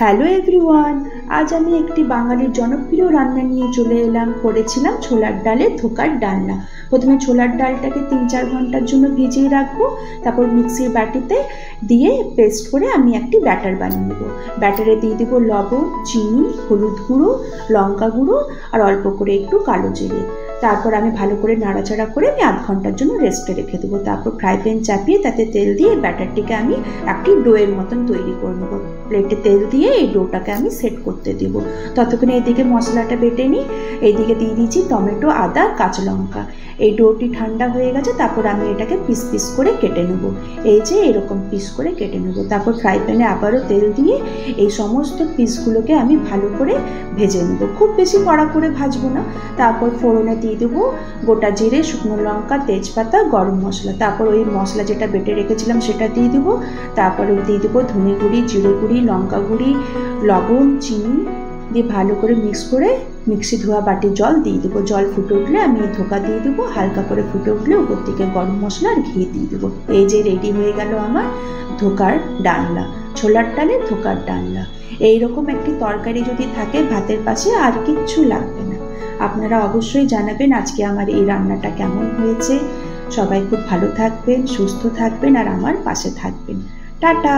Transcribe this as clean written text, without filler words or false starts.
Hello everyone, আজ আমি একটি বাঙালির জনপ্রিয় রান্না নিয়ে চলে এলাম। করেছিলাম ছোলার ডালের ধোকার ডালনা। প্রথমে ছোলার ডালটাকে 3-4 ঘন্টার জন্য ভিজিয়ে রাখবো, তারপর মিক্সির বাটিতে দিয়ে পেস্ট করে আমি একটি ব্যাটার বানিয়ে নেবো। ব্যাটারে দিয়ে দেবো লবণ, চিনি, হলুদ গুঁড়ো, লঙ্কা গুঁড়ো আর অল্প করে একটু কালো জিরে। তারপর আমি ভালো করে নাড়াচাড়া করে আমি আধ ঘন্টার জন্য রেস্টে রেখে দেবো। তারপর ফ্রাই প্যান চাপিয়ে তাতে তেল দিয়ে ব্যাটারটিকে আমি একটি ডোয়ের মতন তৈরি করে নেবো। প্লেটে তেল দিয়ে এই ডোটাকে আমি সেট করতে দেব। ততক্ষণে এইদিকে মশলাটা বেটে নিই। এইদিকে দিয়ে দিয়েছি টমেটো, আদা, কাঁচা লঙ্কা। এই ডোটি ঠান্ডা হয়ে গেছে, তারপর আমি এটাকে পিস পিস করে কেটে নেব। এই যে এরকম পিস করে কেটে নেব। তারপর ফ্রাই প্যানে আবারও তেল দিয়ে এই সমস্ত পিসগুলোকে আমি ভালো করে ভেজে নেব। খুব বেশি কড়া করে ভাজবো না। তারপর ফোড়নে দিয়ে দেবো গোটা জিরে, শুকনো লঙ্কা, তেজপাতা, গরম মশলা। তারপর ওই মশলা যেটা বেটে রেখেছিলাম সেটা দিয়ে দেবো। তারপরে দিয়ে দেবো ধনে গুঁড়ি, জিরে গুঁড়ি, লঙ্কা গুঁড়ি, লবণ, চিনি দিয়ে ভালো করে মিক্স করে মিক্সি ধোয়া বাটির জল দিয়ে দেবো। জল ফুটে উঠলে আমি ধোকা দিয়ে দেবো। হালকা করে ফুটে উঠলে উপর থেকে গরম মশলা আর ঘি দিয়ে দেবো। এই যে রেডি হয়ে গেল আমার ধোকার ডালনা, ছোলার ডালের ধোকার ডালনা। এইরকম একটি তরকারি যদি থাকে ভাতের পাশে আর কিচ্ছু লাগবে না। আপনারা অবশ্যই জানাবেন আজকে আমার এই রান্নাটা কেমন হয়েছে। সবাই খুব ভালো থাকবেন, সুস্থ থাকবেন আর আমার পাশে থাকবেন। টাটা।